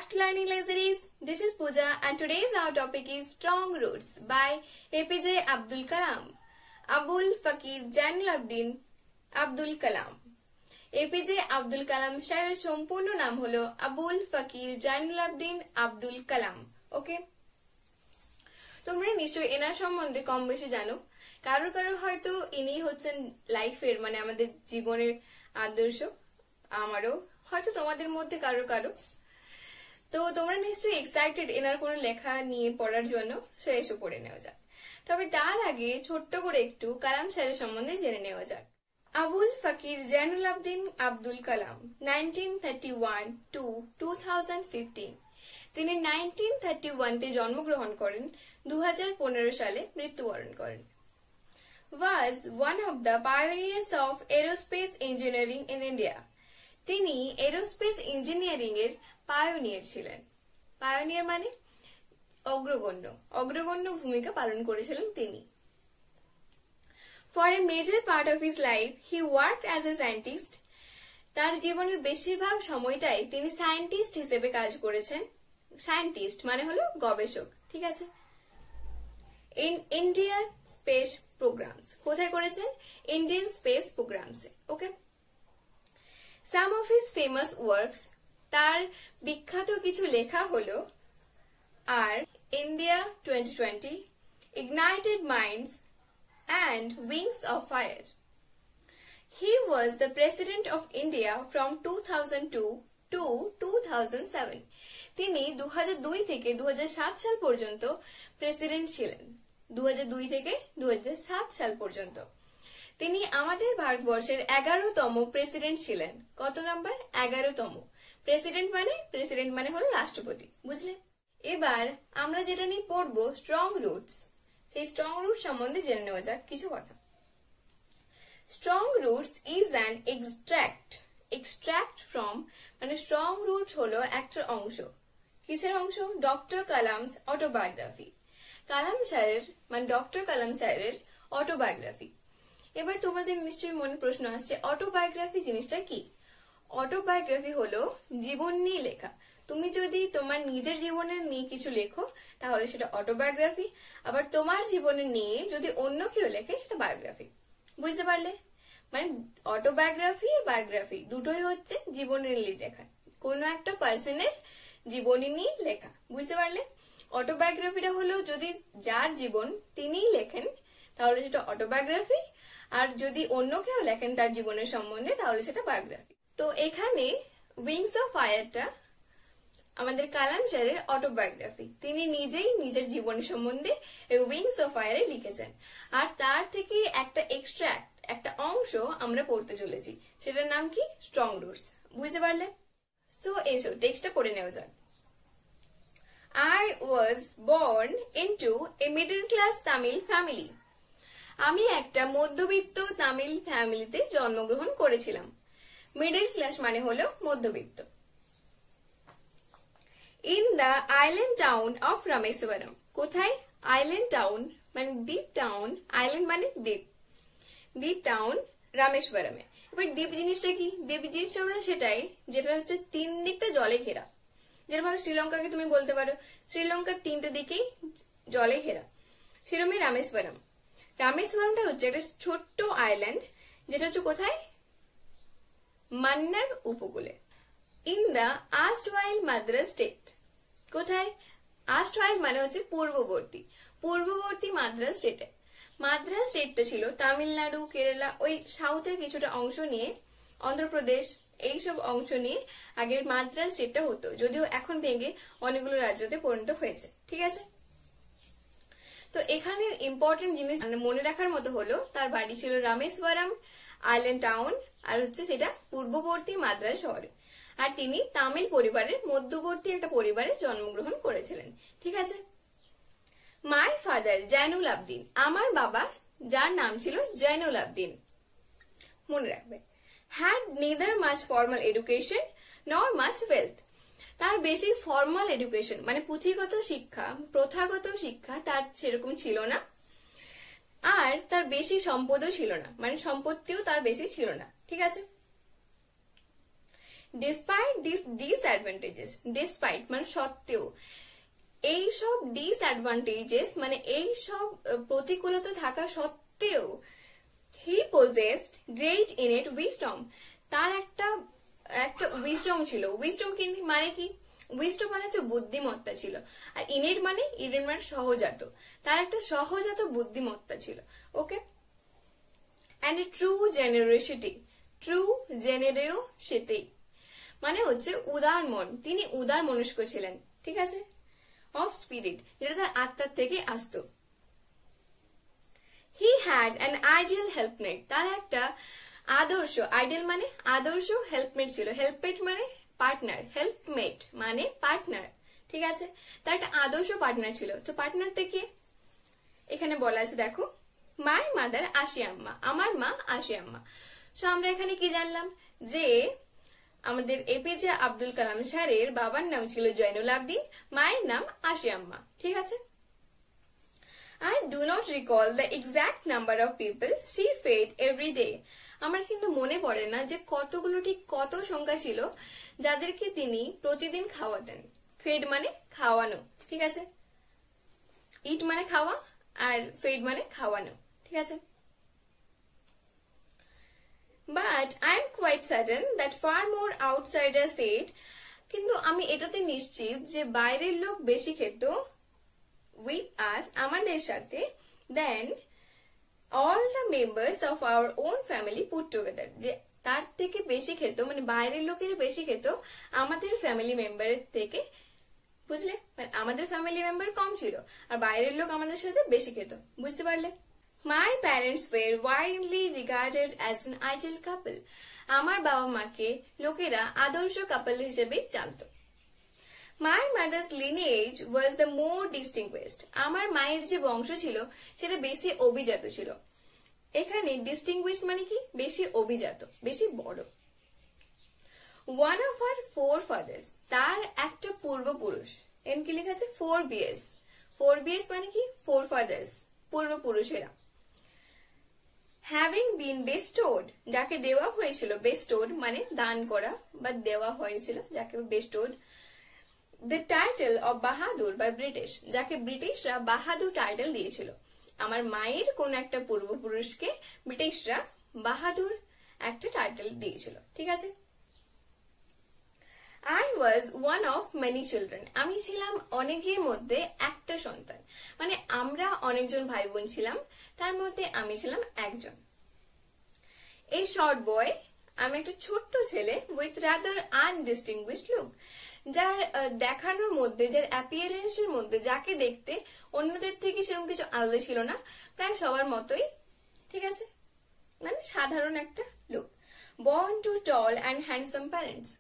back to Learning Luxuries. This is Pooja and today's our topic is Strong Roots by APJ Abdul Kalam. Abul Fakir Jainullaabdin Abdul Kalam. APJ Abdul Kalam স্যারের সম্পূর্ণ নাম হলো আবুল ফকির জাইনুল্লাবদিন আব্দুল কালাম। ওকে, তোমরা নিশ্চয়ই এনার সম্বন্ধে কম বেশি জানো। কারো কারো হয়তো ইনি হচ্ছেন লাইফের মানে আমাদের জীবনের আদর্শ, আমারও হয়তো তোমাদের মধ্যে কারো কারো। তো তোমরা নিশ্চয়ই এক্সাইটেড এনার কোনো লেখা নিয়ে পড়ার জন্য, সো এসে পড়ে নেওয়া যাক। তবে তার আগে ছোট্ট করে একটু কালাম স্যারের সম্বন্ধে জেনে নেওয়া যাক। আবুল ফকির জাইনুল্লাবদিন আব্দুল কালাম 1931 to 2015। তিনি 1931-তে জন্মগ্রহণ করেন, 2015 সালে মৃত্যুবরণ করেন। Was one of the pioneers of aerospace engineering in India। তিনি এরোস্পেস ইঞ্জিনিয়ারিং এর পায়োনিয়ার ছিলেন। পায়োনিয়ার মানে অগ্রগণ্য ভূমিকা পালন করেছিলেন তিনি। For a major part of his life, he worked as a scientist। তার জীবনের বেশিরভাগ সময়টাই তিনি সায়েন্টিস্ট হিসেবে কাজ করেছেন। সায়েন্টিস্ট মানে হলো গবেষক, ঠিক আছে। ইন ইন্ডিয়ান স্পেস প্রোগ্রামস, কোথায় করেছেন? ইন্ডিয়ান স্পেস প্রোগ্রামসে। Okay, some of his famous works, তার বিখ্যাত কিছু লেখা হলো আর India 2020, ignited minds and Wings of Fire। He was the President of India from 2002 to 2007। তিনি 2002 থেকে 2007 সাল পর্যন্ত প্রেসিডেন্ট ছিলেন। 2002 থেকে 2007 সাল পর্যন্ত তিনি আমাদের ভারতবর্ষের 11তম প্রেসিডেন্ট ছিলেন। কত নাম্বার? 11তম। প্রেসিডেন্ট মানে হলো রাষ্ট্রপতি, বুঝলে? এবার আমরা যেটা নিয়ে পড়বো স্ট্রং রুটস, সেই স্ট্রং রুট সম্বন্ধে জেনে নেওয়া যাক কিছু কথা। Strong roots is an extract from, মানে স্ট্রং রুট হলো একটা অংশ। কিসের অংশ? Doctor Kalam's autobiography. কালাম স্যারের মানে ডক্টর কালাম স্যারের অটোবায়োগ্রাফি। এবার তোমাদের নিশ্চয়ই মনে প্রশ্ন আসছে, অটোবায়োগ্রাফি জিনিসটা কি? অটোবায়োগ্রাফি হলো জীবন নিয়ে লেখা। তুমি যদি তোমার নিজের জীবনের নিয়ে কিছু লেখো তাহলে সেটা অটোবায়োগ্রাফি, আবার তোমার জীবনের নিয়ে যদি অন্য কেউ লেখে সেটা বায়োগ্রাফি। বুঝতে পারলে? মানে অটোবায়োগ্রাফি আর বায়োগ্রাফি দুটোই হচ্ছে জীবনের নিয়ে লেখা, কোনো একটা পার্সনের জীবনী নিয়ে লেখা। বুঝতে পারলে? অটোবায়োগ্রাফিটা হলো যদি যার জীবন তিনিই লেখেন তাহলে সেটা অটোবায়োগ্রাফি, আর যদি অন্য কেউ লেখেন তার জীবনের সম্বন্ধে তাহলে সেটা বায়োগ্রাফি। তো এখানে উইংস অফ ফায়ারটা আমাদের কালাম স্যারের অটোবায়োগ্রাফি। তিনি নিজেই নিজের জীবন সম্বন্ধে উইংস অফ ফায়ারে লিখেছেন, আর তার থেকে একটা এক্সট্রাক্ট, একটা অংশ আমরা পড়তে চলেছি, সেটার নাম কি? Strong roots. বুঝতে পারলে? সো এসো টেক্সটটা পড়ে নেওয়া যাক। I was born into a middle class Tamil family। আমি একটা মধ্যবিত্ত তামিল ফ্যামিলিতে জন্মগ্রহণ করেছিলাম। মিডল ক্লাস মানে হলো মধ্যবিত্ত। In the island town of Rameswaram। কোথায়? আইল্যান্ড টাউন মানে দ্বীপ টাউন, আইল্যান্ড মানে দ্বীপ, দ্বীপ টাউন রামেশ্বরমে। এবার দ্বীপ জিনিসটা কি? দ্বীপ জিনিসটা সেটাই যেটা হচ্ছে তিন দিকটা জলে ঘেরা। যেরকম শ্রীলঙ্কাকে তুমি বলতে পারো শ্রীলঙ্কার তিনটে দিকেই জলে ঘেরা, সেরকমই রামেশ্বরম। রামেশ্বরমটা হচ্ছে একটা ছোট্ট আইল্যান্ড, যেটা হচ্ছে কোথায়? মান্নার উপকূলে। In the erstwhile Madras state. কোথায়? আর্স্টওয়াইল মানে হচ্ছে পূর্ববর্তী মাদ্রাজ স্টেটে। মাদ্রাজ স্টেটটা ছিল তামিলনাড়ু, কেরালা, ওই সাউথের কিছুটা অংশ নিয়ে, অন্ধ্রপ্রদেশ, এইসব অংশ নিয়ে আগের মাদ্রাজ স্টেটটা হতো, যদিও এখন ভেঙে অনেকগুলো রাজ্যতে পরিণত হয়েছে, ঠিক আছে। তো এখানের ইম্পর্টেন্ট জিনিস মনে রাখার মতো হলো তার বাড়ি ছিল রামেশ্বরম আইল্যান্ড টাউন, আর হচ্ছে সেটা পূর্ববর্তী মাদ্রাজ শহরে, আর তিনি তামিল পরিবারের মধ্যবর্তী একটা পরিবারে জন্মগ্রহণ করেছিলেন, ঠিক আছে। মাই ফাদার জাইনুল্লাবদিন, আমার বাবা যার নাম ছিল জাইনুল্লাবদিন, মনে রাখবে, had neither much formal education nor much wealth। তার বেশি ফর্মাল এডুকেশন মানে পুঁথিগত শিক্ষা, প্রথাগত শিক্ষা তার সেরকম ছিল না, আর তার বেশি সম্পদও ছিল না, মানে সম্পত্তিও তার বেশি ছিল না, ঠিক আছে। ডিসপাইট দিস ডিসঅ্যাডভান্টেজেস, ডিসপাইট মানে সত্ত্বেও, এই সব ডিসঅ্যাডভান্টেজেস মানে এই সব প্রতিকূলতা থাকা সত্ত্বেও, হি পজেসড গ্রেট ইনেট উইজডম, তার একটা উইজডম ছিল। উইজডম মানে কি? উইজডম মানে হচ্ছে বুদ্ধিমত্তা ছিল, আর ইনেট মানে সহজাত, তার একটা সহজাত বুদ্ধিমত্তা ছিল। Okay, and true generosity, true generosity মানে হচ্ছে উদার মন, তিনি উদার মনস্ক ছিলেন, ঠিক আছে, অফ স্পিরিট, যেটা তার আত্মার থেকে আসতো। He had an ideal helpmate, তার একটা আদর্শ, আইডিয়াল মানে আদর্শ, হেল্পমেট ছিল, হেল্পমেট মানে পার্টনার, হেল্পমেট মানে পার্টনার, ঠিক আছে, তার একটা আদর্শ পার্টনার ছিল। তো পার্টনারটা কে এখানে বলা আছে দেখো, মাই মাদার আশিয়াম্মা, আমার মা আশিয়াম্মা। সো আমরা এখানে কি জানলাম যে আমাদের এপিজে আব্দুল কালাম স্যারের বাবার নাম ছিল জয়নুল আবদিন, মায়ের নাম আশিয়াম্মা, ঠিক আছে। I do not recall the exact number of people she fed every day. আমার কিন্তু মনে পড়ে না যে কতগুলো ঠিক কত সংখ্যা ছিল যাদেরকে তিনি প্রতিদিন খাওয়াতেন। ফেড মানে খাওয়ানো, ঠিক আছে, ইট মানে খাওয়া আর ফেড মানে খাওয়ানো, ঠিক আছে। But I am quite certain that far more outsiders ate, কিন্তু আমি এটাতে নিশ্চিত যে বাইরের লোক বেশি খেত with us, আমাদের সাথে, than all the members of our own family put together, যে তার থেকে বেশি খেত, মানে বাইরের লোকের বেশি খেত আমাদের ফ্যামিলি মেম্বারের থেকে, বুঝলে, মানে আমাদের ফ্যামিলি মেম্বার কম ছিল আর বাইরের লোক আমাদের সাথে বেশি খেত, বুঝতে পারলে। My parents were widely regarded as an ideal couple, আমার বাবা মাকে লোকেরা আদর্শ কাপল হিসেবে জানত। My mother's lineage was the more distinguished, আমার মায়ের যে বংশ ছিল সেটা বেশি অভিজাত ছিল। এখানে distinguished মানে কি? বেশি অভিজাত, বেশি বড়। One of our forefathers, তার একটা পূর্বপুরুষ, এন কি লেখা আছে? 4BS, 4BS মানে কি? forefathers, পূর্বপুরুষেরা। Having been bestowed, যাকে দেওয়া হয়েছিল, bestowed মানে দান করা বা দেওয়া হয়েছিল, যাকে bestowed, the title of Bahadur by British, যাকে ব্রিটিশরা বাহাদুর টাইটেল দিয়েছিল। আমার মায়ের কোন একটা পূর্বপুরুষকে ব্রিটিশরা বাহাদুর একটা টাইটেল দিয়েছিল, ঠিক আছে। I was one of many children, আমি ছিলাম অনেকের মধ্যে একটা সন্তান, মানে আমরা অনেকজন ভাই বোন ছিলাম, তার মধ্যে আমি ছিলাম একজন। এই শর্ট বয়, আমি একটা ছোট্ট ছেলে with rather undistinguished look, যার দেখানোর মধ্যে, যার অ্যাপিয়ারেন্সের মধ্যে, যাকে দেখতে অন্যদের থেকে সেরকম কিছু আলাদা ছিল না, প্রায় সবার মতোই, ঠিক আছে, মানে সাধারণ একটা look. born to tall and handsome parents,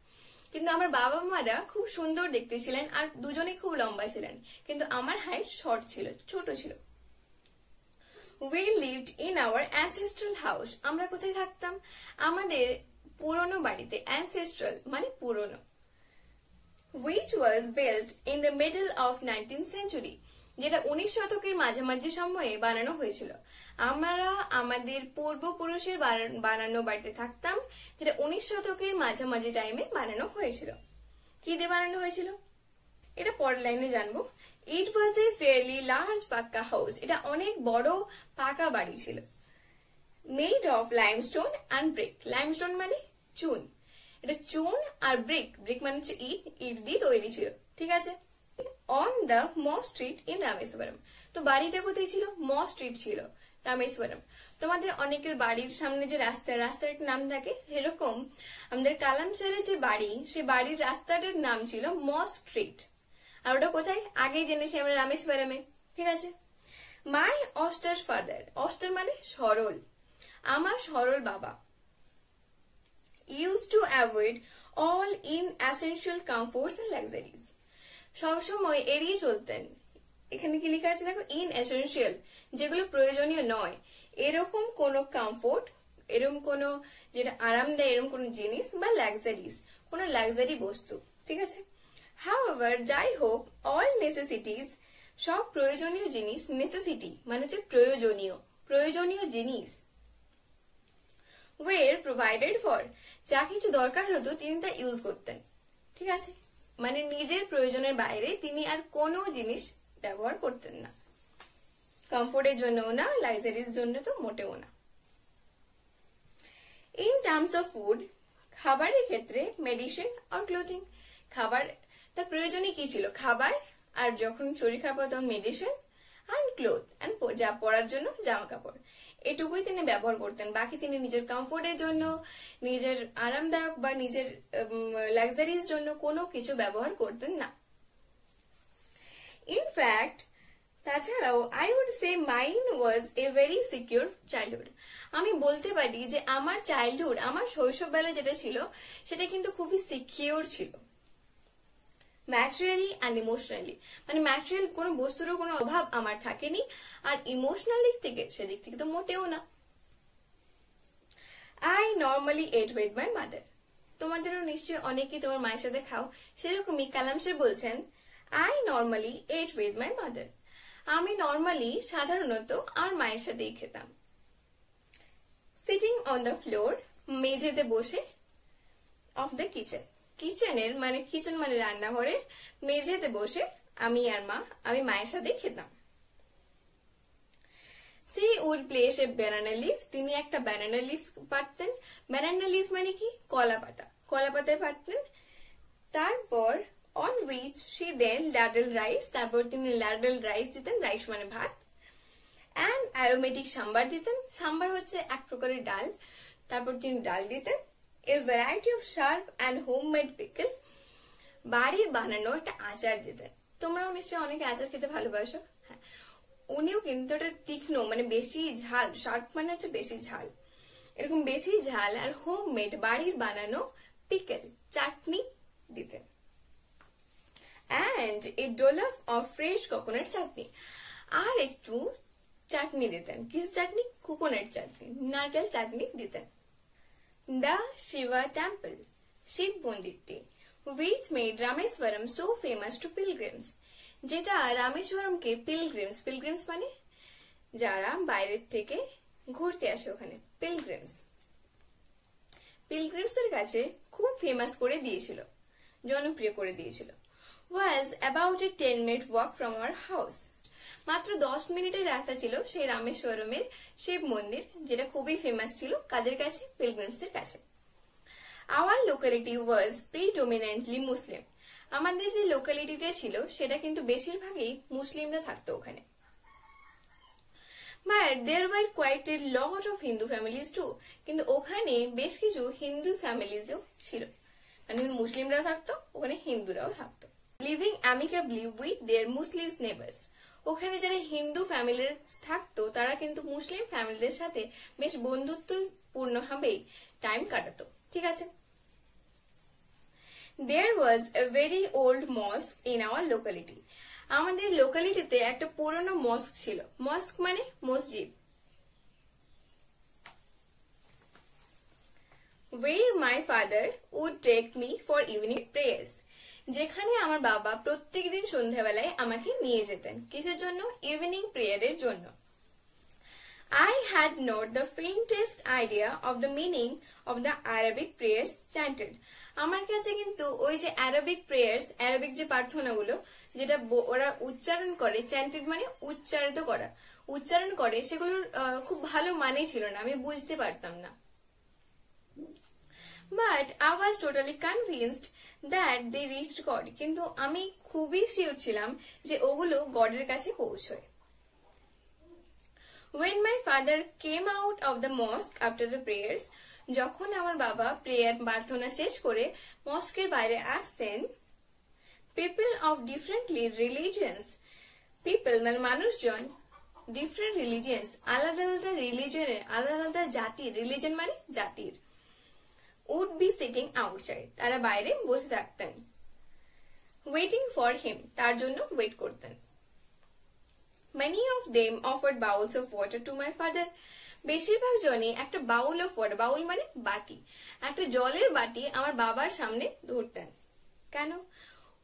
কিন্তু আমার বাবা মারা খুব সুন্দর দেখতে ছিলেন আর দুজনেই খুব লম্বা ছিলেন, কিন্তু আমার হাইট শর্ট ছিল, ছোট ছিল। We lived in our ancestral house, আমরা কোথায় থাকতাম? আমাদের পুরনো বাড়িতে, ancestral মানে পুরনো, which was built in the middle of 19th century, যেটা 19 শতকের মাঝামাঝি সময়ে বানানো হয়েছিল। আমরা আমাদের পূর্বপুরুষের বানানো বাড়িতে থাকতাম, যেটা 19 শতকের মাঝামাঝি টাইমে বানানো হয়েছিল। কি দিয়ে বানানো হয়েছিল এটা পরের লাইনে জানবো। It was a fairly large পাক্কা হাউস, এটা অনেক বড় পাকা বাড়ি ছিল। Made of limestone and brick, limestone মানে চুন, এটা চুন আর ব্রিক, ব্রিক মানে হচ্ছে ইট, ইট দিয়ে তৈরি ছিল, ঠিক আছে। On the Moss Street in Rameswaram, তো বাড়িটা কোথায় ছিল? মস স্ট্রিট ছিল, রামেশ্বরম। তোমাদের অনেকের বাড়ির সামনে যে রাস্তার একটা নাম থাকে, সেরকম আমাদের কালাম স্যারের যে বাড়ি, সে বাড়ির রাস্তাটার নাম ছিল মস স্ট্রিট, আর ওটা কোথায়? আগেই জেনেছি আমরা, রামেশ্বরমে, ঠিক আছে। মাই অস্টার ফাদার, অস্টার মানে সরল, আমার সরল বাবা, used to avoid all inessential comforts and luxuries, সবসময় এড়িয়ে চলতেন, এখানে কি লেখা আছে দেখো, ইনএসেনশিয়াল, যেগুলো প্রয়োজনীয় নয়, এরকম কোনো কমফোর্ট, এরকম কোনো যেটা আরাম দেয়, এরকম কোনো জিনিস, বা লাক্সারিজ, কোনো লাক্সারি বস্তু, ঠিক আছে। However, যাই হোক, all necessities, সব প্রয়োজনীয় জিনিস, নেসেসিটি মানে হচ্ছে প্রয়োজনীয়, প্রয়োজনীয় জিনিস, ওয়ের প্রোভাইডেড ফর, যা কিছু দরকার হতো তিনি তা ইউজ করতেন। ঠিক আছে, মানে নিজের প্রয়োজনের বাইরে তিনি আর কোনো জিনিস ব্যবহার করতেন না। কমফোর্টের জন্যও না, লাক্সারির জন্য তো মোটেও না। ইন টার্মস অফ ফুড, খাবারের ক্ষেত্রে মেডিসিন আর ক্লোথিং, খাবার তার প্রয়োজনই কি ছিল? খাবার, আর যখন শরীর খারাপ হতো মেডিসিন অ্যান্ড ক্লোথ, অ্যান্ড যা পরার জন্য জামা কাপড়, এটুকুই তিনি ব্যবহার করতেন। বাকি তিনি নিজের কমফোর্টের জন্য, নিজের আরামদায়ক বা নিজের লাক্সারির জন্য কোনো কিছু ব্যবহার করতেন না। ইনফ্যাক্ট তাছাড়াও I would say mine was a very secure childhood, আমি বলতে পারি যে আমার চাইল্ডহুড, আমার শৈশববেলা যেটা ছিল সেটা কিন্তু খুবই সিকিউর ছিল, ম্যাটেরিয়ালি অ্যান্ড ইমোশনালি, মানে ম্যাটেরিয়াল কোনো বস্তুরও কোনো অভাব আমার থাকেনি, আর ইমোশনাল দিক থেকে সেদিক থেকে তো মোটেও না। I normally at with my mother, তোমাদেরও নিশ্চয়ই অনেকেই তোমার মায়ের সাথে খাও, সেরকমই কালাম স্যার বলছেন I normally at with my mother, আমি নর্মালি সাধারণত আমার মায়ের সাথেই খেতাম। সিটিং অন দ্য ফ্লোর, মেঝেতে বসে, অফ দ্য কিচেন, কিচেনের মানে কিচেন মানে রান্নাঘরের মেঝেতে বসে আমি মায়ের সাথে খেতাম। She would place a banana leaf, তিনি একটা ব্যানানা লিফ পারতেন। ব্যানানা লিফ মানে কি? কলা পাতা, কলা পাতায় পারতেন। তারপর on which she then ladle rice, তারপর তিনি ল্যাডেল রাইস দিতেন, রাইস মানে ভাত, অ্যান্ড অ্যারোমেটিক সাম্বার দিতেন, সাম্বার হচ্ছে এক প্রকারের ডাল, তারপর তিনি ডাল দিতেন। A variety of sharp and homemade pickle, বাড়ির বানানো একটা আচার দিতেন। তোমরাও নিশ্চয়ই অনেকে আচার খেতে ভালোবাসো। হ্যাঁ, উনিও কিন্তু একটা তীক্ষ্ণ, মানে বেশি ঝাল, শার্প মানে হচ্ছে বেশি ঝাল, এরকম বেশি ঝাল আর হোমমেড বাড়ির বানানো পিকল, চাটনি দিতেন। And a dollop of fresh coconut chutney, আর একটু চাটনি দিতেন। কিস চাটনি? কোকোনাট চাটনি, নারকেল চাটনি দিতেন। দ্য শিবা টেম্পল, শিব মন্দিরটি, which made Rameswaram so famous to pilgrims, যেটা রামেশ্বরমকে পিলগ্রিমস, পিলগ্রিমস মানে যারা বাইরের থেকে ঘুরতে আসে ওখানে, পিলগ্রিমস, পিলগ্রিমসের কাছে খুব ফেমাস করে দিয়েছিল, জনপ্রিয় করে দিয়েছিল। was about a 10-minute walk from our house, মাত্র 10 মিনিটের রাস্তা ছিল সেই রামেশ্বরমের শিব মন্দির, যেটা খুবই ফেমাস ছিল কাদের কাছে? পিলগ্রিমসের কাছে। Our locality was predominantly Muslim, আমাদের যে লোকালিটিটা ছিল সেটা কিন্তু বেশিরভাগই মুসলিমরা থাকতো ওখানে। But there were quite a lot of Hindu families too, কিন্তু ওখানে বেশ কিছু হিন্দু ফ্যামিলিজও ছিল, মানে মুসলিমরাও থাকতো ওখানে, হিন্দুরাও থাকতো। Living amicably with their Muslim neighbors, ওখানে যারা হিন্দু ফ্যামিলির থাকতো তারা কিন্তু মুসলিম ফ্যামিলিদের সাথে বেশ বন্ধুত্বপূর্ণভাবেই টাইম কাটাতো। ঠিক আছে। There was a very old mosque in our locality, আমাদের লোকালিটিতে একটা পুরনো মস্ক ছিল, মস্ক মানে মসজিদ। Where my father would take me for evening prayers, যেখানে আমার বাবা প্রত্যেকদিন সন্ধ্যাবেলায় আমাকে নিয়ে যেতেন, কিসের জন্য? ইভিনিং প্রেয়ারের জন্য। I had not the faintest idea of the meaning of the Arabic prayers chanted, আমার কাছে কিন্তু ওই যে অ্যারাবিক প্রেয়ার্স, অ্যারাবিক যে প্রার্থনাগুলো যেটা ওরা উচ্চারণ করে, চ্যান্টেড মানে উচ্চারিত করা, উচ্চারণ করে, সেগুলোর খুব ভালো মানে ছিল না, আমি বুঝতে পারতাম না। But I was totally convinced that they reached God, কিন্তু আমি খুবই শিওর ছিলাম যে ওগুলো গডের কাছে পৌঁছয়। When my father came out of the mosque after the prayers, যখন আমার বাবা প্রেয়ার প্রার্থনা শেষ করে মস্কের বাইরে আসতেন, people of differently religions, people মানে মানুষজন, different religions আলাদা আলাদা রিলিজনের, আলাদা আলাদা জাতির, রিলিজন মানে জাতির, would be sitting outside, তারা বাইরে বসে থাকতেন, waiting for him, তার জন্য ওয়েট করতেন। Many of them offered bowls of water to my father, বেশিরভাগ জনই একটা বাউল অফ ওয়াটার, বাউল মানে বাটি, একটা জলের বাটি আমার বাবার সামনে ধরতেন। কেন?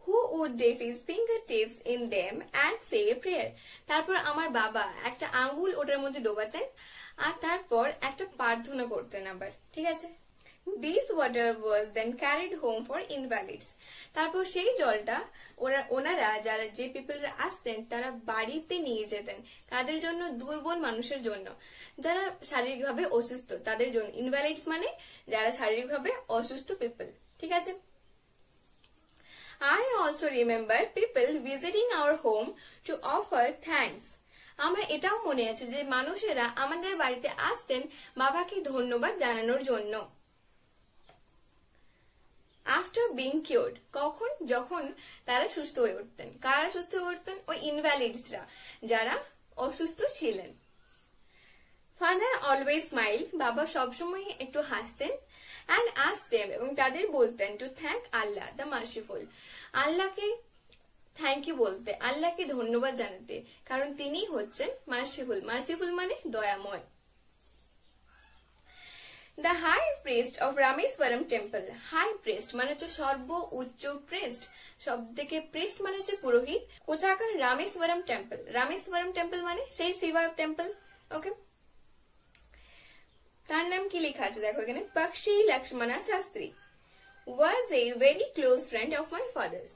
Who would dip his fingertips in them and say a prayer, তারপর আমার বাবা একটা আঙ্গুল ওটার মধ্যে ডোবাতেন আর তারপর একটা প্রার্থনা করতেন আবার, ঠিক আছে। This water was then carried home for invalids. তারপর সেই জলটা ওনারা যারা যে পিপলরা আসতেন তারা বাড়িতে নিয়ে যেতেন। কাদের জন্য? দুর্বল মানুষের জন্য, যারা শারীরিকভাবে অসুস্থ তাদের জন্য। ইনভ্যালিডস মানে যারা শারীরিকভাবে অসুস্থ পিপল, ঠিক আছে। I also remember people visiting our home to offer thanks. আমার এটাও মনে আছে যে মানুষেরা আমাদের বাড়িতে আসতেন বাবাকে ধন্যবাদ জানানোর জন্য। আফটার বিং কিউরড, কখন? যখন তারা সুস্থ হয়ে উঠতেন। কারা সুস্থ হয়ে উঠতেন? ওই ইনভ্যালিডসরা, যারা অসুস্থ ছিলেন। ফাদার অলওয়েজ স্মাইল, বাবা সবসময় একটু হাসতেন। অ্যান্ড আস্ক দেম, এবং তাদের বলতেন to thank Allah the merciful, আল্লাহকে থ্যাংক ইউ বলতে, আল্লাহকে ধন্যবাদ জানাতে, কারণ তিনি হচ্ছেন মার্সিফুল। মার্সিফুল মানে দয়াময়। The high priest of Rameswaram temple, high priest মানে হচ্ছে সর্ব উচ্চ প্রেস্ট, সব থেকে প্রেস্ট মানে হচ্ছে পুরোহিত। কোথাকার? রামেশ্বরম টেম্পল। রামেশ্বরম টেম্পল মানে সেই শিবা টেম্পল, ওকে। তার নাম কি লেখা আছে দেখো এখানে, পক্ষী Lakshmana Shastri was a very close friend of my father's.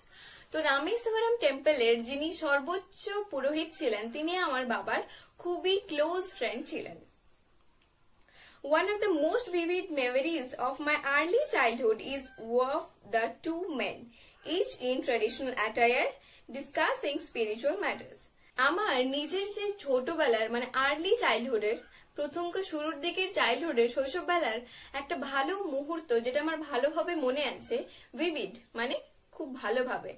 তো রামেশ্বরম টেম্পলের যিনি সর্বোচ্চ পুরোহিত ছিলেন তিনি আমার বাবার খুবই ক্লোজ ফ্রেন্ড ছিলেন। One of the most vivid memories of my early childhood is of the two men, each in traditional attire, discussing spiritual matters. আমার নিজের যে ছোটবেলার মানে আর্লি চাইল্ডহুডের প্রথমকার শুরুর দিকের চাইল্ডহুডের শৈশববেলার একটা ভালো মুহূর্ত যেটা আমার ভালোভাবে মনে আছে, ভিভিড মানে খুব ভালোভাবে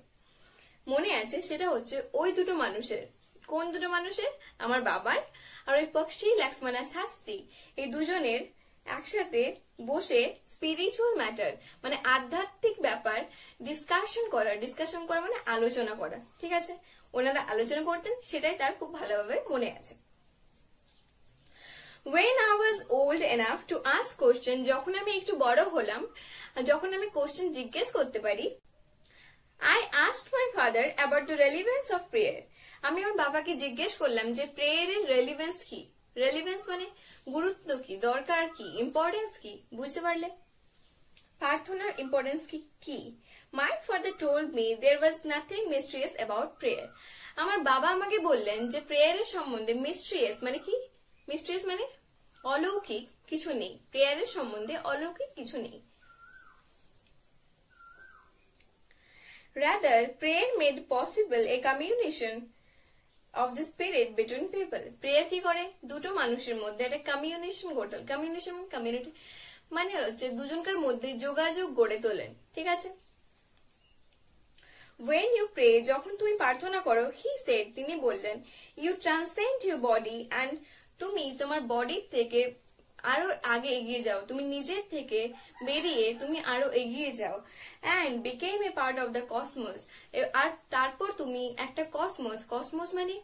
মনে আছে, সেটা হচ্ছে ওই দুটো মানুষের। কোন দুটো মানুষের? আমার বাবার আর ওই পক্ষী লক্ষ্মণা শাস্ত্রী, এই দুজনের একসাথে বসে স্পিরিচুয়াল ম্যাটার মানে আধ্যাত্মিক ব্যাপার ডিসকাশন করা মানে আলোচনা করা, ঠিক আছে। ওনারা আলোচনা করতেন, সেটাই তার খুব ভালোভাবে মনে আছে। When I was old enough to ask question, যখন আমি একটু বড় হলাম, যখন আমি কোশ্চেন জিজ্ঞেস করতে পারি, I asked my father about the relevance of prayer. আমি আমার বাবাকে জিজ্ঞেস করলাম যে প্রেয়ারের রেলিভেন্স কি। রেলিভেন্স মানে গুরুত্ব কি, দরকার কি, ইম্পর্টেন্স কি, বুঝতে পারলে? প্রার্থনার ইম্পর্টেন্স কি? My father told me there was nothing mysterious about prayer. আমার বাবা আমাকে বললেন যে প্রেয়ারের সম্বন্ধে মিস্ট্রিয়াস মানে কি? মিস্ট্রিয়াস মানে অলৌকিক কিছু নেই, প্রেয়ারের সম্বন্ধে অলৌকিক কিছু নেই। Rather, prayer made possible a communication of the spirit between people. Prayer কি করে? দুটো মানুষের মধ্যে একটা কমিউনিকেশন করতে, কমিউনিকেশন কমিউনিটি মানে হচ্ছে দুজনকার মধ্যে যোগাযোগ গড়ে তোলেন, ঠিক আছে। When you pray, যখন তুমি প্রার্থনা করো, he said, তিনি বললেন, you transcend your body and তুমি তোমার বডি থেকে আরো আগে এগিয়ে যাও, তুমি নিজের থেকে বেরিয়ে তুমি আরো এগিয়ে যাও, and became a part of the cosmos. আর তারপর তুমি একটা কসমস মানে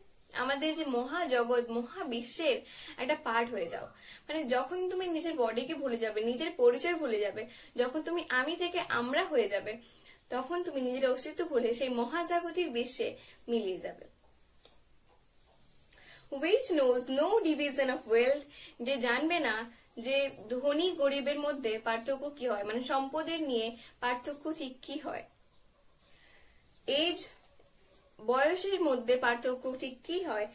আমাদের যে মহাজগৎ মহাবিশ্বের একটা পার্ট হয়ে যাও। মানে যখন তুমি নিজের বডিকে ভুলে যাবে, নিজের পরিচয় ভুলে যাবে, যখন তুমি আমি থেকে আমরা হয়ে যাবে, তখন তুমি নিজের অস্তিত্ব ভুলে সেই মহাজাগতিক বিশ্বে মিলিয়ে যাবে। Which knows no division of wealth, যে জানবে না যে ধনী গরিবের মধ্যে পার্থক্য কি হয়, মানে সম্পদের নিয়ে পার্থক্য ঠিক কি হয়। এজ বয়সের মধ্যে পার্থক্য ঠিক কি হয়।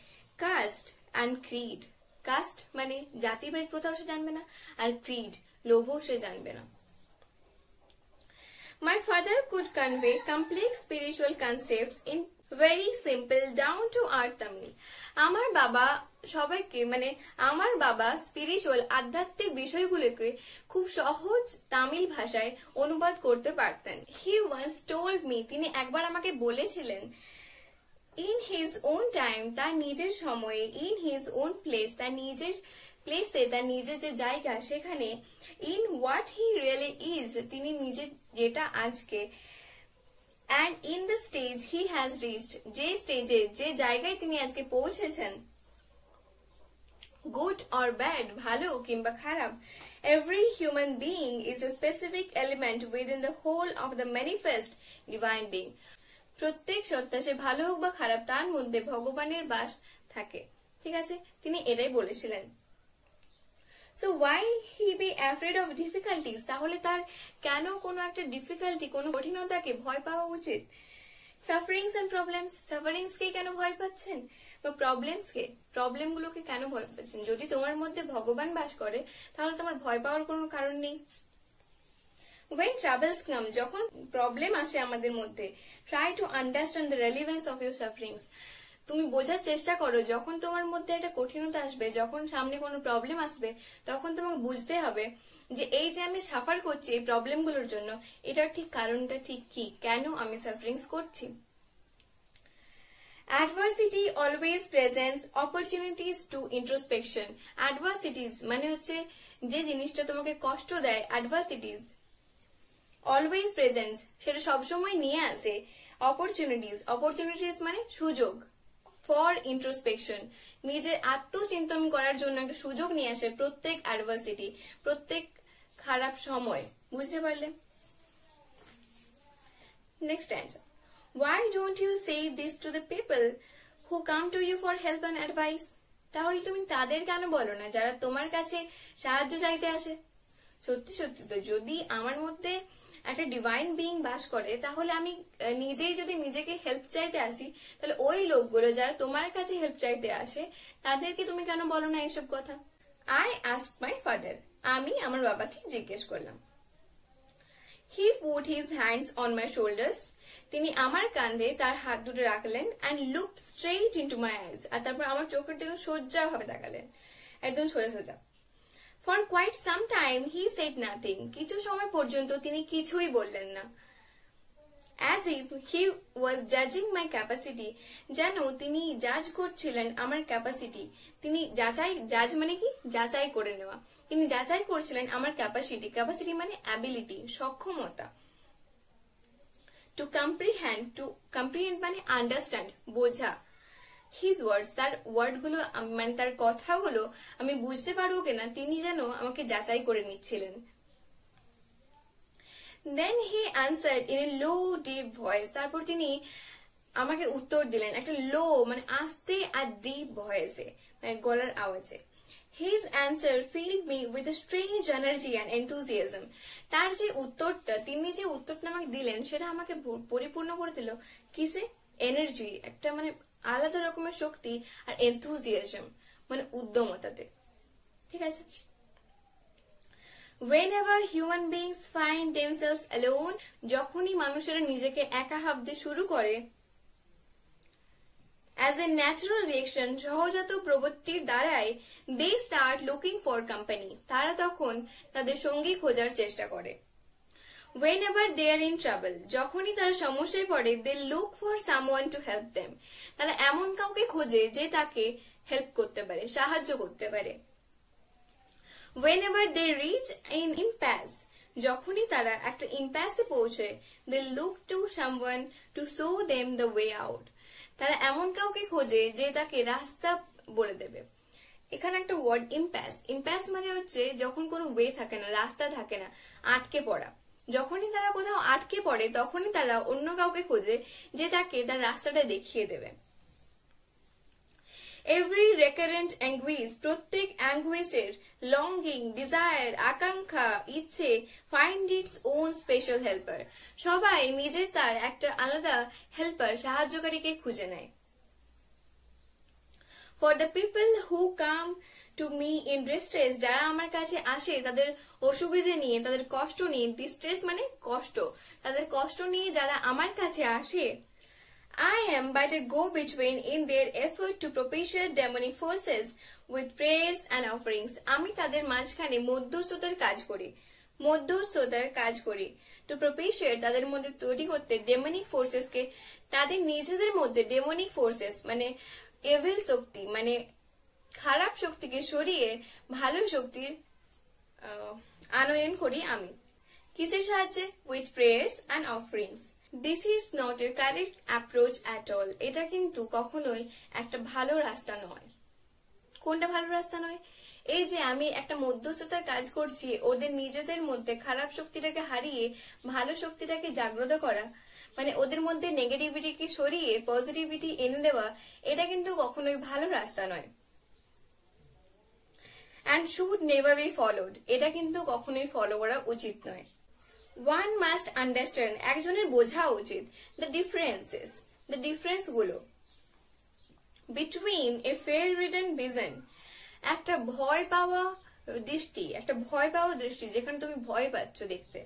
কাস্ট অ্যান্ড ক্রিড, কাস্ট মানে জাতিভেদ প্রথাও সে জানবে না, আর ক্রিড লোভও সে জানবে না। My father could convey complex spiritual concepts in very simple down to earth Tamil. আমার বাবা সবাইকে মানে আমার বাবা স্পিরিচুয়াল আধ্যাত্মিক বিষয়গুলোকে খুব সহজ তামিল ভাষায় অনুবাদ করতে পারতেন। He once told me, তিনি একবার আমাকে বলেছিলেন, in his own time, তার নিজের সময়ে, in his own place, তার নিজের প্লেসে, তার নিজের যে জায়গা সেখানে, in what he really is, তিনি নিজে যেটা আজকে, and in the stage he has reached, যে স্টেজে যে জায়গায় তিনি আজকে পৌঁছেছেন, good or bad, ভালো কিংবা খারাপ, every human being is a specific element within the whole of the manifest divine being. প্রত্যেক সত্তা সে ভালো হোক বা খারাপ তার মধ্যে ভগবানের বাস থাকে, ঠিক আছে। তিনি এটাই বলেছিলেন। So why he be afraid of difficulties? তাহলে তার কেন কোনো একটা ডিফিকাল্টি, কোনো কঠিনতাকে ভয় পাওয়া উচিত? সাফারিংস এন্ড প্রবলেমস, সাফারিংসকে কেন ভয় পাচ্ছেন, বা প্রবলেমগুলোকে কেন ভয় পাচ্ছেন? যদি তোমার মধ্যে ভগবান বাস করে তাহলে তোমার ভয় পাওয়ার কোনো কারণ নেই। When troubles come, যখন প্রবলেম আসে আমাদের মধ্যে, try to understand the relevance of your sufferings. তুমি বোঝার চেষ্টা করো, যখন তোমার মধ্যে একটা কঠিনতা আসবে, যখন সামনে কোনো প্রবলেম আসবে, তখন তোমাকে বুঝতে হবে যে এই যে আমি সাফার করছি এই প্রবলেমগুলোর জন্য, এটার ঠিক কারণটা ঠিক কি, কেন আমি সাফারিংস করছি। Adversity always presents opportunities to introspection. Adversities মানে হচ্ছে যে জিনিসটা তোমাকে কষ্ট দেয়, adversities অলওয়েজ প্রেজেন্টস, সেটা সবসময় নিয়ে আসে অপরচুনিটিস মানে সুযোগ, ফর ইন্ট্রোস্পেকশন, নিজের আত্মচিন্তন করার জন্য একটা সুযোগ নিয়ে আসে প্রত্যেক অ্যাডভার্সিটি, প্রত্যেক খারাপ সময়। বুঝতে পারলে? Next answer, why don't you say this to the people who come to you for help and advice? তাহলে তুমি তাদের কেন বলো না যারা তোমার কাছে সাহায্য চাইতে আসে? সত্যি সত্যি তো, যদি আমার মধ্যে একটা ডিভাইন বিইং বাস করে, তাহলে আমি নিজেই যদি নিজেকে হেল্প চাইতে আসি, তাহলে ওই লোকগুলো যারা তোমার কাছে হেল্প চাইতে আসে তাদেরকে তুমি কেন বলো না এইসব কথা? আই আস্ক মাই ফাদার, আমি আমার বাবাকে জিজ্ঞেস করলাম। He put his hands on my shoulders, তিনি আমার কাঁধে তার হাত দুটো রাখলেন, and looked straight into my eyes, আর তারপর আমার চোখের দিকে সোজা ভাবে তাকালেন, একদম সোজা সোজা। For quite some time he said nothing. কিছু সময় পর্যন্ত তিনি কিছুই বললেন না। As if he was judging my capacity. যেন তিনি জাজ করছিলেন আমার ক্যাপাসিটি। তিনি জাজ মানে কি? যাচাই করে নেওয়া। তিনি যাচাই করছিলেন আমার ক্যাপাসিটি মানে অ্যাবিলিটি, সক্ষমতা। To comprehend মানে আন্ডারস্ট্যান্ড, বোঝা। হিজ ওয়ার্ডস, তার ওয়ার্ডগুলো মানে তার কথাগুলো আমি বুঝতে পারবো কিনা তিনি যেন আমাকে যাচাই করে নিচ্ছিলেন। Then he answered in a low deep voice, তারপর তিনি আমাকে উত্তর দিলেন একটা লো মানে আস্তে আর ডিপ ভয়েসে, মানে গলার আওয়াজে। His answer filled me with a strange energy and enthusiasm, তার যে উত্তরটা, তিনি যে উত্তরটা আমাকে দিলেন সেটা আমাকে পরিপূর্ণ করে দিল কিসে? এনার্জি, একটা মানে আলাদা রকমের শক্তি, আর এনথুজিয়াজম মানে উদ্যমতাতে। ঠিক আছে? Whenever human beings find themselves alone, যখনই মানুষেরা নিজেকে একা ভাবতে শুরু করে, as a natural reaction, সহজাত প্রবৃত্তির দ্বারাই, they start looking for company, তারা তখন তাদের সঙ্গী খোঁজার চেষ্টা করে। Whenever they are in trouble, যখনই তারা সমস্যায় পড়ে, they look for someone to help them, তারা এমন কাউকে খোঁজে যে তাকে হেল্প করতে পারে, সাহায্য করতে পারে। Whenever they reach an impasse, যখনই তারা একটা ইম্প্যাসে পৌঁছে, they look to someone to show them the way out, তারা এমন কাউকে খোঁজে যে তাকে রাস্তা বলে দেবে। এখানে একটা ওয়ার্ড ইম্প্যাস মানে হচ্ছে যখন কোনো ওয়ে থাকে না, রাস্তা থাকে না, আটকে পড়া। যখনই তারা কোথাও আটকে পড়ে তখনই তারা অন্য কাউকে খোঁজে যে তাকে তার রাস্তাটা দেখিয়ে দেবে। এভরি রেকারেন্ট অ্যাঙ্গুইশ, প্রত্যেক অ্যাঙ্গুইশের লঙ্গিং, ডিজায়ার, আকাঙ্ক্ষা, ইচ্ছে, find its own special helper, সবাই নিজের তার একটা আলাদা হেল্পার, সাহায্যকারীকে খুঁজে নেয়। For the people who come to me in distress, যারা আমার কাছে আসে তাদের অসুবিধে নিয়ে, তাদের কষ্ট নিয়ে, ডিস্ট্রেস মানে কষ্ট, তাদের কষ্ট নিয়ে যারা আমার কাছে আসে, I am but a go-between in their effort to propitiate demonic forces with prayers and offerings. আমি তাদের মাঝখানে মধ্যস্থতার কাজ করি, to propitiate, তাদের মধ্যে তৈরি করতে ডেমনিক ফোর্সেসকে, তাদের নিজেদের মধ্যে ডেমনিক ফোর্সেস মানে এভিল শক্তি মানে খারাপ শক্তিকে সরিয়ে ভালো শক্তির আনয়ন করি আমি। কিসের সাহায্যে? With prayers and offerings. This is not a correct approach at all, এটা কিন্তু কখনোই একটা ভালো রাস্তা নয়। কোনটা ভালো রাস্তা নয়? এই যে আমি একটা মধ্যস্থতার কাজ করছি, ওদের নিজেদের মধ্যে খারাপ শক্তিটাকে হারিয়ে ভালো শক্তিটাকে জাগ্রত করা, মানে ওদের মধ্যে নেগেটিভিটিকে সরিয়ে পজিটিভিটি এনে দেওয়া, এটা কিন্তু কখনোই ভালো রাস্তা নয়। and should never be followed. এটা কিন্তু কখনোই ফলো করা উচিত নয়। One must understand, একজনের বোঝা উচিত the difference গুলো between a fear-ridden vision, একটা ভয় পাওয়া দৃষ্টি যেখানে তুমি ভয় পাচ্ছ দেখতে,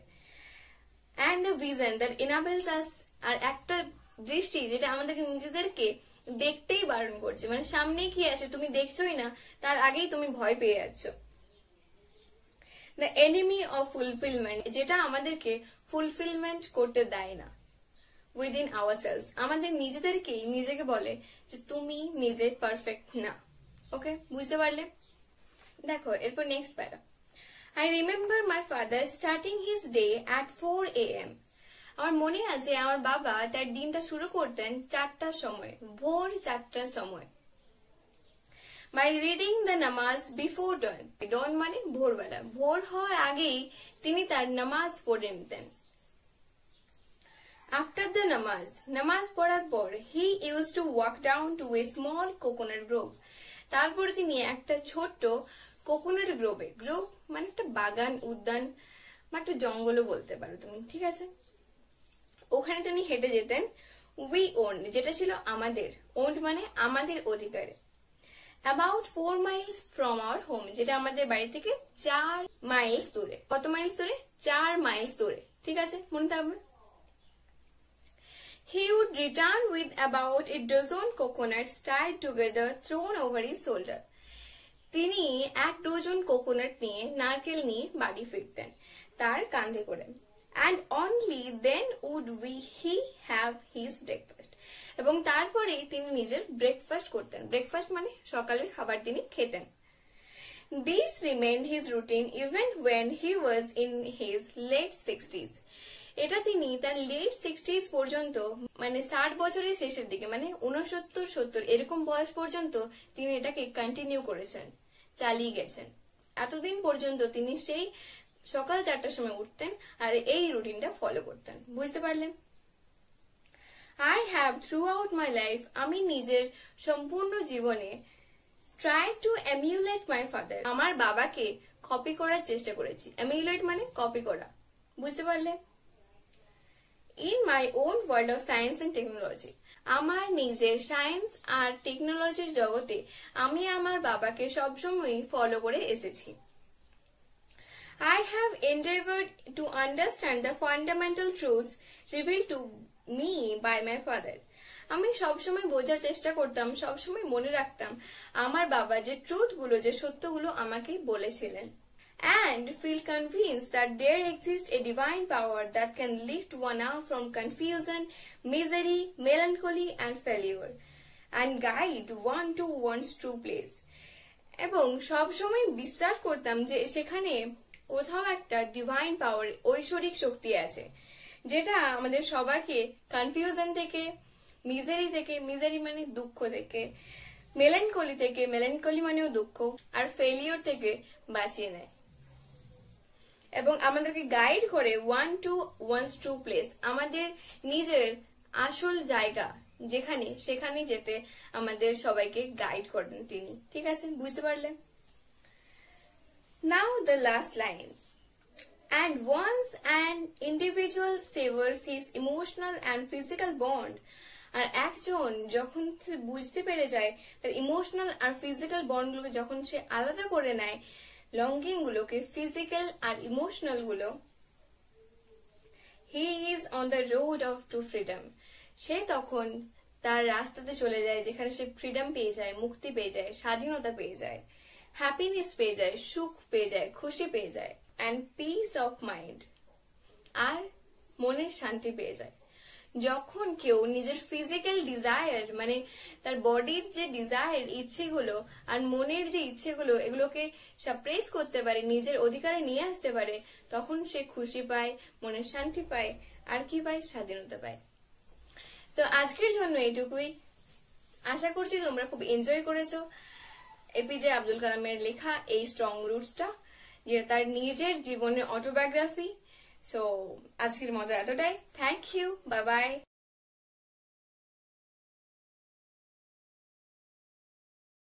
and the vision that enables us, আর একটা দৃষ্টি যেটা আমাদেরকে নিজেদেরকে দেখতেই বারণ করছে, মানে সামনে কি আছে তুমি দেখছোই না, তার আগেই তুমি ভয় পেয়ে যাচ্ছ। The enemy of fulfillment, যেটা আমাদেরকে ফুলফিলমেন্ট করতে দেয় না within ourselves, আমাদের নিজেকে বলে যে তুমি নিজে পারফেক্ট না। ওকে, বুঝতে পারলে? দেখো এরপর নেক্সট প্যারা। I remember my father starting his day at 4 AM. আমার মনে আছে আমার বাবা তার দিনটা শুরু করতেন 4টার সময়, ভোর 4টার সময়। By reading the namaz before dawn. dawn মানে ভোরবেলা, ভোর হওয়ার আগেই তিনি তার নামাজ পড়ে নিতেন। After the নামাজ পড়ার পর he used to walk down to a small coconut grove. তারপর তিনি একটা ছোট্ট কোকোনাট গ্রোভ মানে একটা বাগান, উদ্যান বা একটা জঙ্গলও বলতে পারো তুমি, ঠিক আছে? ওখানে তিনি হেঁটে যেতেন। We owned, যেটা ছিল আমাদের, owned মানে আমাদের অধিকারে। About 4 miles from our home, যেটা আমাদের বাড়ি থেকে 4 মাইলস দূরে। কত মাইলস দূরে? 4 মাইলস দূরে, ঠিক আছে, মনে থাকবে। He would return with about a dozen coconuts tied together thrown over his shoulder. তিনি 1 ডজন কোকোনাট নিয়ে, নারকেল নিয়ে বাড়ি ফিরতেন তার কাঁধে করে। And only then would he have his breakfast. এবং তারপরেই তিনি নিজের ব্রেকফাস্ট করতেন। ব্রেকফাস্ট মানে সকালের খাবার তিনি খেতেন। This remained his routine even when he was in his late 60s. এটা তিনি তার লেট 60s পর্যন্ত, মানে 60 বছরের শেষের দিকে, মানে 69-70 এরকম বয়স পর্যন্ত তিনি এটাকে কন্টিনিউ করেছেন, চালিয়ে গেছেন। এতদিন পর্যন্ত তিনি সেই সকাল 4টার সময় উঠতেন আর এই রুটিনটা ফলো করতেন। বুঝতে পারলেন? I have throughout my life, আমি নিজের সম্পূর্ণ জীবনে try to emulate my father, আমার বাবাকে কপি করার চেষ্টা করেছি। emulate মানে কপি করা, বুঝতে পারলে? In my own world of science and technology, আমার নিজের সায়েন্স আর টেকনোলজির জগতে আমি আমার বাবাকে সবসময় ফলো করে এসেছি। I have endeavored to understand the fundamental truths revealed to me by my father. আমি সবসময় বোঝার চেষ্টা করতাম, সবসময় মনে রাখতাম আমার বাবা যে ট্রুথগুলো, যে সত্যগুলো আমাকে বলেছিলেন। And feel convinced that there exists a divine power that can lift one up from confusion, misery, melancholy and failure and guide one to one's true place. এবং সবসময় বিশ্বাস করতাম যে সেখানে কোথাও একটা ডিভাইন পাওয়ার, ঐশ্বরিক শক্তি আছে, যেটা আমাদের সবাইকে কনফিউশন থেকে, মিজারি মানে দুঃখ থেকে, মেলানকলি মানেও দুঃখ, আর ফেলিওর থেকে বাঁচিয়ে নেয় এবং আমাদেরকে গাইড করে ওয়ানস ট্রু প্লেস, আমাদের নিজের আসল জায়গা সেখানে যেতে আমাদের সবাইকে গাইড করেন তিনি, ঠিক আছে? বুঝতে পারলে? Now the last line. And once an individual severs his emotional and physical bond, আর একজন যখন বুঝতে পেরে যায় তার ইমোশনাল আর ফিজিক্যাল বন্ডগুলোকে, যখন সে আলাদা করে নেয়, লঙ্গিং গুলোকে, ফিজিক্যাল আর ইমোশনাল গুলো, he is on the road of to freedom. সে তখন তার রাস্তাতে চলে যায় যেখানে সে ফ্রিডম পেয়ে যায়, মুক্তি পেয়ে যায়, স্বাধীনতা পেয়ে যায়, হ্যাপিনেস পেয়ে যায়, সুখ পেয়ে যায়, খুশি পেয়ে যায়, and peace of mind, আর মনের শান্তি পেয়ে যায়। যখন কেউ নিজের ফিজিক্যাল ডিজায়ার, মানে তার বডির যে ডিজায়ার, ইচ্ছেগুলো আর মনের যে ইচ্ছেগুলো, এগুলোকে সাপ্রেস করতে পারে, নিজের অধিকারে নিয়ে আসতে পারে, তখন সে খুশি পায়, মনের শান্তি পায়, আর কি পায়? স্বাধীনতা পায়। তো আজকের জন্য এটুকুই। আশা করছি তোমরা খুব এনজয় করেছো এপিজে আব্দুল কালামের লেখা এই স্ট্রং রুটসটা, যেটা তার নিজের জীবনের অটোবায়োগ্রাফি। সো আজকের মতো এতটাই। Thank you, bye by.